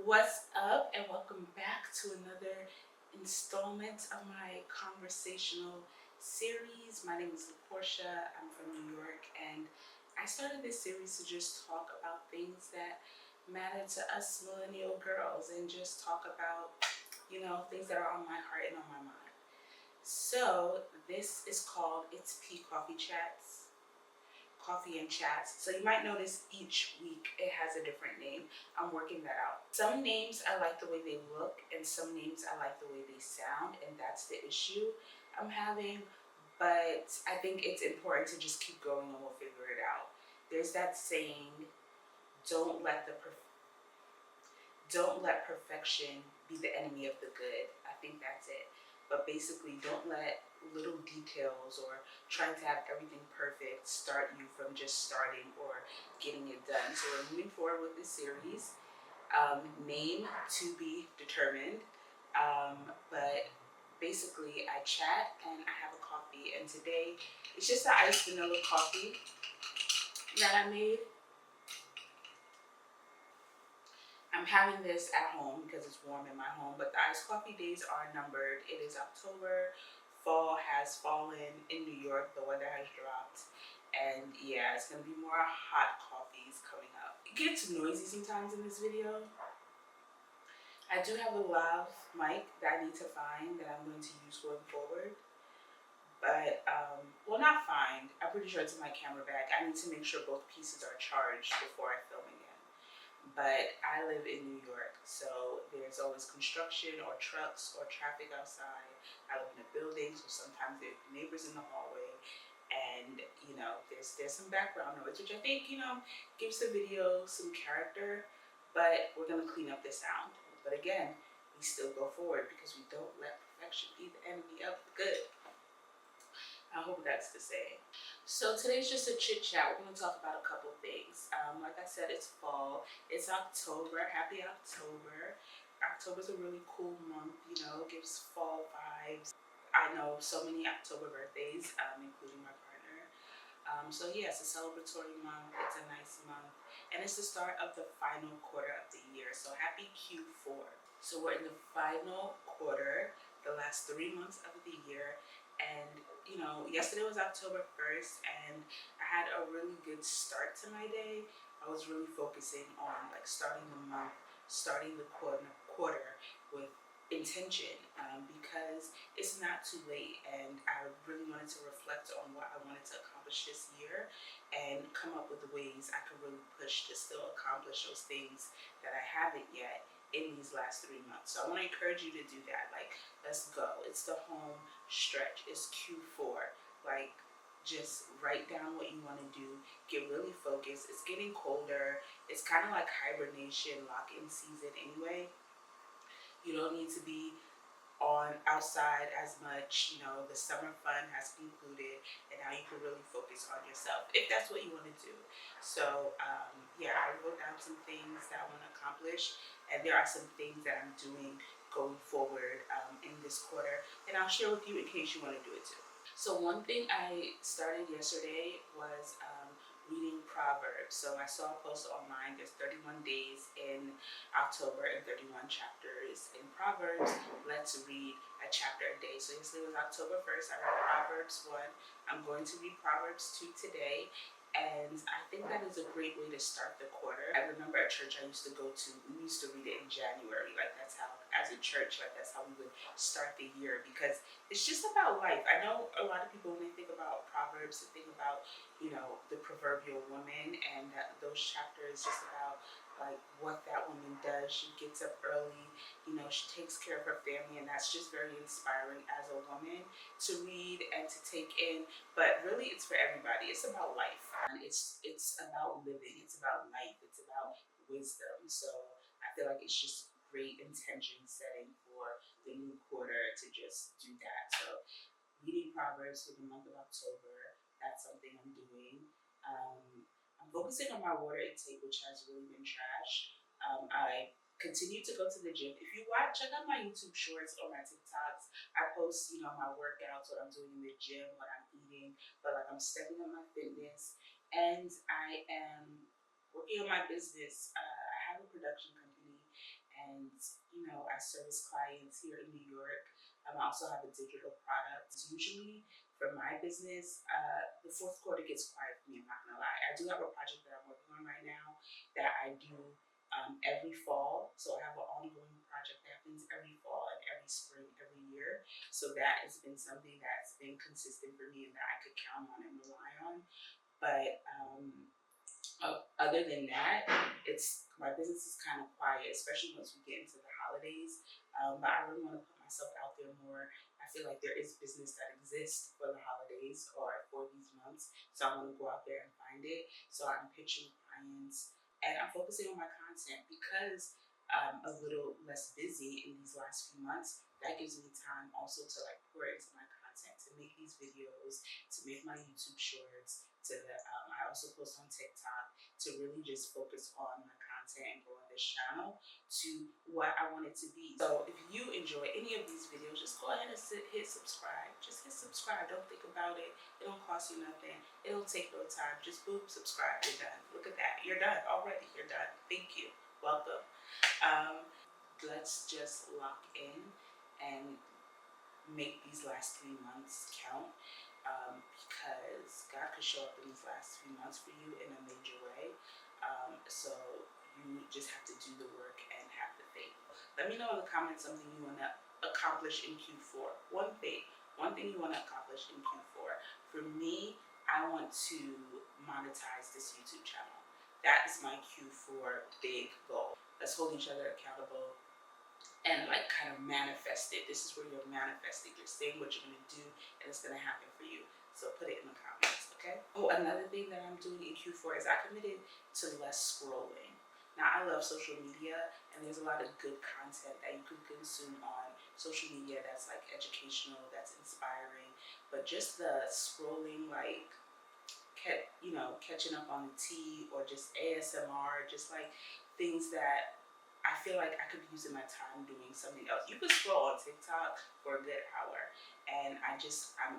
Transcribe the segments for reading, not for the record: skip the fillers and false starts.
What's up, and welcome back to another installment of my conversational series. My name is LaPortia. I'm from New York, and I started this series to just talk about things that matter to us millennial girls and just talk about, things that are on my heart and on my mind. So, this is called It's P Coffee Chats. Coffee and Chats. So you might notice each week it has a different name. I'm working that out. Some names I like the way they look, and some names I like the way they sound, and that's the issue I'm having. But I think it's important to just keep going and we'll figure it out. There's that saying, don't let the don't let perfection be the enemy of the good. I think that's it. But basically, don't let little details or trying to have everything perfect start you from just starting or getting it done. So we're moving forward with this series. Name to be determined. But basically, I chat and I have a coffee. And today, it's just an iced vanilla coffee that I made. I'm having this at home because it's warm in my home, but the iced coffee days are numbered. It is October. Fall has fallen in New York. The weather has dropped. And yeah, it's going to be more hot coffees coming up. It gets noisy sometimes in this video. I do have a lav mic that I need to find that I'm going to use going forward. But, well, not find. I'm pretty sure it's in my camera bag. I need to make sure both pieces are charged before I film again. But I live in New York, so there's always construction or trucks or traffic outside. I live in a building, so sometimes there's neighbors in the hallway, and there's some background noise, which I think gives the video some character. But we're gonna clean up the sound. But again, we still go forward because we don't let perfection be the enemy of the good. I hope that's the same. So today's just a chit chat. We're going to talk about a couple things. Like I said, it's fall. It's October. Happy October. October's a really cool month. Gives fall vibes. I know so many October birthdays, including my partner. So yeah, it's a celebratory month. It's a nice month, and it's the start of the final quarter of the year. So happy Q4. So we're in the final quarter, the last 3 months of the year, and yesterday was October 1st, and I had a really good start to my day. I was really focusing on like starting the month, starting the quarter with intention, because it's not too late, and I really wanted to reflect on what I wanted to accomplish this year and come up with the ways I could really push to still accomplish those things that I haven't yet in these last 3 months. So I want to encourage you to do that. Like, let's go. It's the home stretch. It's Q4. Like, just write down what you want to do. Get really focused. It's getting colder. It's kind of like hibernation, lock-in season anyway. You don't need to be on outside as much. The summer fun has concluded, and now you can really focus on yourself if that's what you want to do. So yeah, I wrote down some things that I want to accomplish, and there are some things that I'm doing going forward in this quarter, and I'll share with you in case you want to do it too. So one thing I started yesterday was reading Proverbs. So I saw a post online. There's 31 days in October and 31 chapters in Proverbs. Let's read a chapter a day. So yesterday was October 1st. I read Proverbs 1. I'm going to read Proverbs 2 today. And I think that is a great way to start the quarter. I remember a church I used to go to, we used to read it in January. Like, that's how, as a church, like that's how we would start the year, because it's just about life. I know a lot of people, when they think about Proverbs, they think about, the proverbial woman, and those chapters just about like what that woman does. She gets up early, she takes care of her family, and that's just very inspiring as a woman to read and to take in. But really, it's for everybody. It's about life. And it's about living. It's about life. It's about wisdom. So I feel like it's just great intention setting for the new quarter to just do that. So reading Proverbs for the month of October, that's something I'm doing. I'm focusing on my water intake, which has really been trash. I continue to go to the gym. If you watch, check out my YouTube shorts or my TikToks. I post, my workouts, what I'm doing in the gym, what I'm eating, but like I'm stepping up my fitness, and I am working on my business. I have a production company, and I service clients here in New York. I also have a digital product. Usually for my business, the fourth quarter gets quiet for me. I'm not gonna lie. I do have a project that I'm working on right now that I do every fall. So I have an ongoing project that happens every fall and every spring, every year. So that has been something that's been consistent for me and that I could count on and rely on. But other than that, it's my business is kind of quiet, especially once we get into the holidays. But I really want to put myself out there more. I feel like there is business that exists for the holidays or for these months, so I want to go out there and find it. So I'm pitching clients, and I'm focusing on my content because I'm a little less busy in these last few months. That gives me time also to like pour into my content, to make these videos, to make my YouTube shorts, I also post on TikTok, to really just focus on my content and growing this channel to what I want it to be. So if you enjoy any of these videos, just go ahead and hit subscribe. Just hit subscribe. Don't think about it. It don't cost you nothing. It don't take no time. Just boom, subscribe. You're done. Look at that. You're done already. You're done. Thank you. Welcome. Let's just lock in and make these last 3 months count, because God could show up in these last few months for you in a major way. So you just have to do the work and have the faith. Let me know in the comments something you want to accomplish in Q4. One thing you want to accomplish in Q4. For me, I want to monetize this YouTube channel. That is my Q4 big goal. Let's hold each other accountable and like kind of manifest it. This is where you're manifesting. You're saying what you're gonna do and it's gonna happen for you. So put it in the comments, okay? Oh, another thing that I'm doing in Q4 is I committed to less scrolling. Now I love social media and there's a lot of good content that you can consume on social media that's like educational, that's inspiring, but just the scrolling, like catching up on the tea or just ASMR, just like things that I feel like I could be using my time doing something else. You could scroll on TikTok for a good hour, and I'm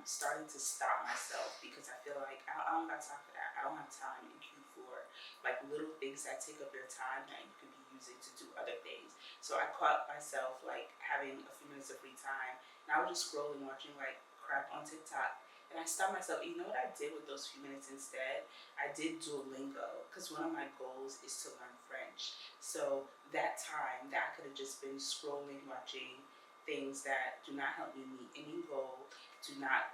starting to stop myself because I feel like I don't got time for that. I don't have time in Q4. Like little things that take up your time that you could be using to do other things. So I caught myself like having a few minutes of free time, and I was just scrolling, watching like crap on TikTok. And I stopped myself. You know what I did with those few minutes instead? I did Duolingo because one of my goals is to learn French. So that time that I could have just been scrolling, watching things that do not help me meet any goal, do not,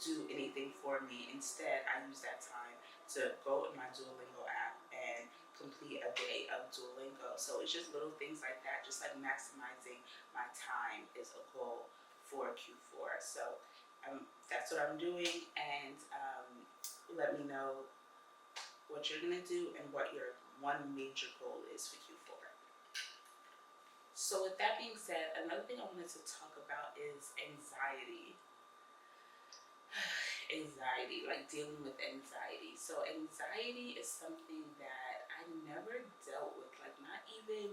do anything for me. Instead, I use that time to go in my Duolingo app and complete a day of Duolingo. So it's just little things like that, just like maximizing my time is a goal for Q4. So that's what I'm doing, and let me know what you're gonna do and what your one major goal is for Q4. So with that being said, another thing I wanted to talk about is anxiety. Anxiety, like dealing with anxiety. So anxiety is something that I never dealt with, like not even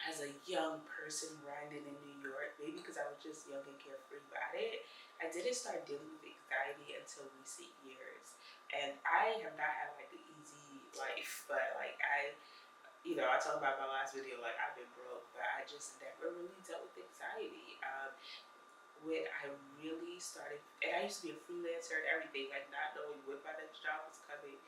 as a young person grinding in New York, maybe because I was just young and carefree about it. I didn't start dealing with anxiety until recent years. And I have not had like an easy life, but like I talked about my last video, like I've been broke, but I just never really dealt with anxiety. When I really started, and I used to be a freelancer and everything, like not knowing when my next job was coming,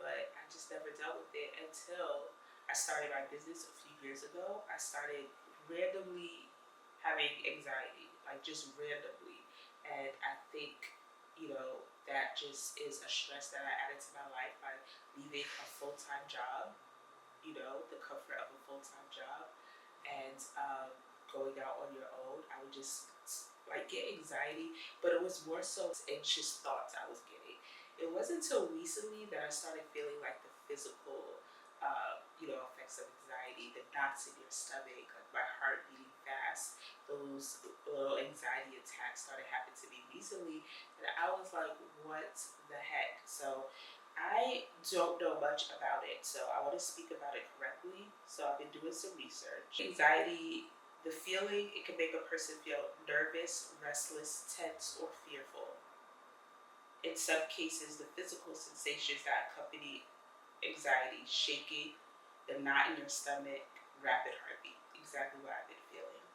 but I just never dealt with it until I started my business a few years ago. I started randomly having anxiety, like just randomly. And I think, that just is a stress that I added to my life by leaving a full-time job, the comfort of a full-time job, and going out on your own. I would just like get anxiety, but it was more so anxious thoughts I was getting. It wasn't until recently that I started feeling like the physical, effects of anxiety, the knots in your stomach, like my heart beating fast. Those little anxiety attacks started happening to me recently, and I was like, what the heck? So I don't know much about it, so I want to speak about it correctly. So I've been doing some research. Anxiety, the feeling, it can make a person feel nervous, restless, tense, or fearful. In some cases, the physical sensations that accompany anxiety, shaking, the knot in your stomach, rapid heartbeat. Exactly what I've been feeling.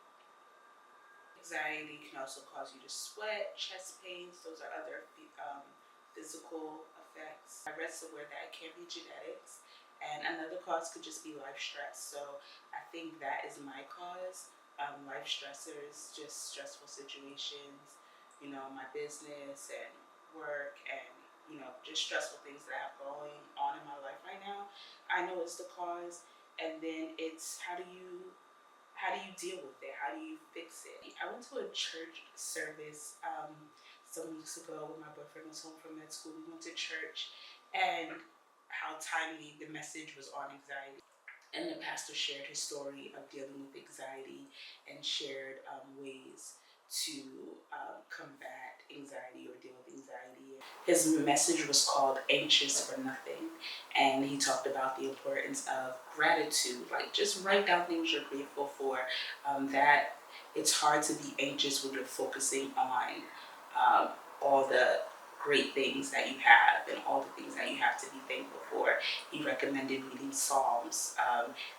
Anxiety can also cause you to sweat, chest pains. Those are other physical effects. I read somewhere that it can be genetics, and another cause could just be life stress. So I think that is my cause. Life stressors, just stressful situations, my business and work, and just stressful things that I have going on in my life right now. I know it's the cause, and then it's how do you deal with it? How do you fix it? I went to a church service some weeks ago when my boyfriend was home from med school. We went to church, and how timely the message was on anxiety. And the pastor shared his story of dealing with anxiety and shared ways to combat anxiety or deal with anxiety. His message was called Anxious for Nothing. And he talked about the importance of gratitude, like just write down things you're grateful for. That it's hard to be anxious when you're focusing on all the great things that you have and all the things that you have to be thankful for. He recommended reading Psalms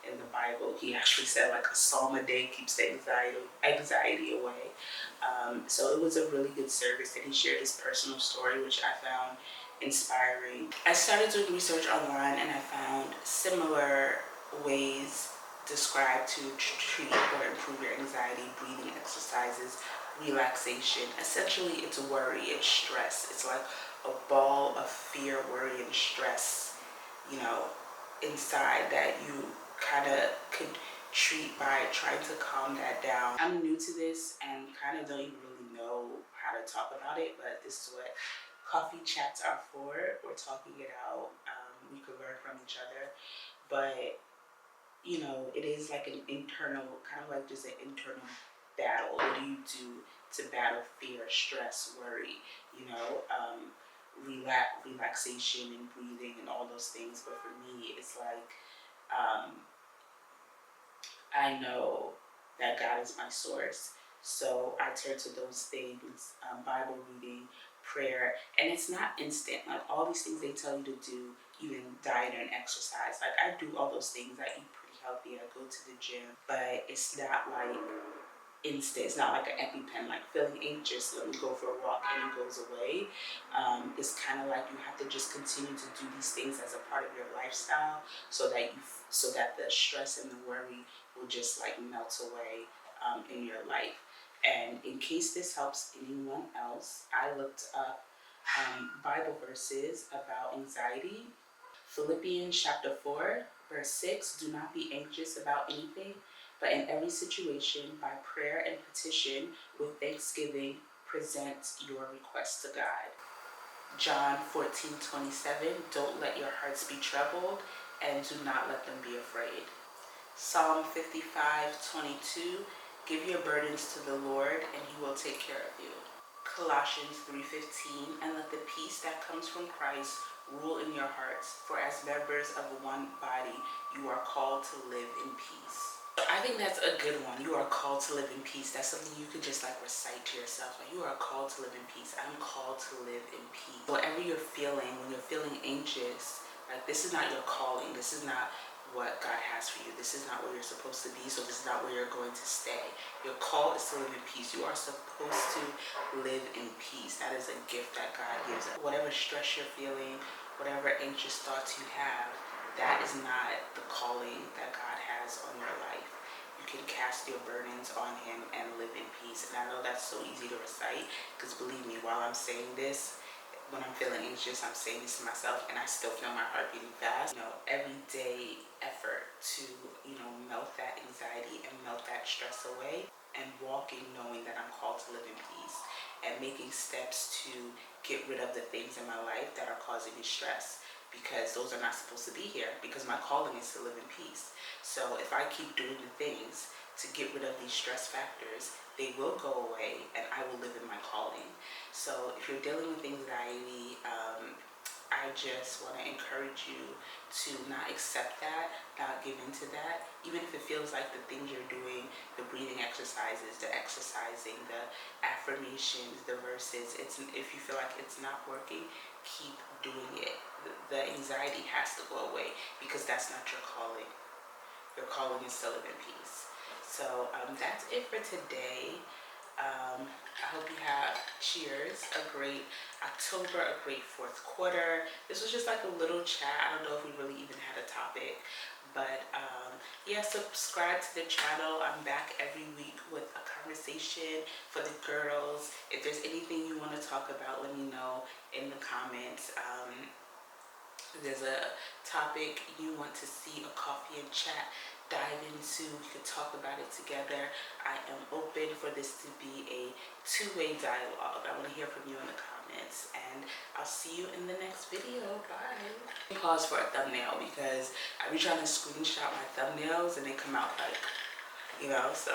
in the Bible. He actually said like a psalm a day keeps the anxiety away. So it was a really good service, and he shared his personal story, which I found inspiring. I started doing research online, and I found similar ways described to treat or improve your anxiety: breathing exercises, relaxation. Essentially, it's worry, it's stress. It's like a ball of fear, worry, and stress, inside that you kind of could treat by trying to calm that down. I'm new to this and kind of don't even really know how to talk about it, but this is what coffee chats are for. We're talking it out. We could learn from each other, but it is like an internal, kind of like just an internal battle. What do you do to battle fear, stress, worry? Relaxation and breathing and all those things. But for me, it's like I know that God is my source, so I turn to those things: Bible reading, prayer, and it's not instant. Like all these things they tell you to do, even diet and exercise. Like I do all those things. I eat pretty healthy. I go to the gym, but it's not like instant. It's not like an EpiPen, like feeling anxious, let me go for a walk and it goes away. It's kind of like you have to just continue to do these things as a part of your lifestyle, so that the stress and the worry will just like melt away in your life. And in case this helps anyone else, I looked up Bible verses about anxiety. Philippians chapter 4, verse 6, do not be anxious about anything, but in every situation, by prayer and petition, with thanksgiving, present your requests to God. John 14:27, don't let your hearts be troubled, and do not let them be afraid. Psalm 55:22, give your burdens to the Lord, and he will take care of you. Colossians 3:15, and let the peace that comes from Christ rule in your hearts, for as members of one body, you are called to live in peace. I think that's a good one. You are called to live in peace. That's something you could just like recite to yourself. Like, you are called to live in peace. I'm called to live in peace. Whatever you're feeling, when you're feeling anxious, like this is not your calling. This is not what God has for you. This is not where you're supposed to be. So this is not where you're going to stay. Your call is to live in peace. You are supposed to live in peace. That is a gift that God gives us. Whatever stress you're feeling, whatever anxious thoughts you have, that is not the calling that God has on your life. You can cast your burdens on him and live in peace. And I know that's so easy to recite, because believe me, while I'm saying this, when I'm feeling anxious, I'm saying this to myself, and I still feel my heart beating fast. Everyday effort to, melt that anxiety and melt that stress away, and walking knowing that I'm called to live in peace, and making steps to get rid of the things in my life that are causing me stress, because those are not supposed to be here, because my calling is to live in peace. So if I keep doing the things to get rid of these stress factors, they will go away, and I will live in my calling. So if you're dealing with anxiety, I just want to encourage you to not accept that, not give into that, even if it feels like the things you're doing, the breathing exercises, the exercising, the affirmations, the verses, if you feel like it's not working, keep doing it. The anxiety has to go away, because that's not your calling. your calling is still live in peace. So that's it for today. I hope you have, cheers, a great October, a great fourth quarter. This was just like a little chat. I don't know if we really even had a topic, but yeah, subscribe to the channel. I'm back every week with a conversation for the girls. If there's anything you want to talk about, let me know in the comments. If there's a topic you want to see a coffee and chat dive into, we could talk about it together. I am open for this to be a two-way dialogue. I want to hear from you in the comments, and I'll see you in the next video. Bye. Pause for a thumbnail because I be trying to screenshot my thumbnails and they come out like, so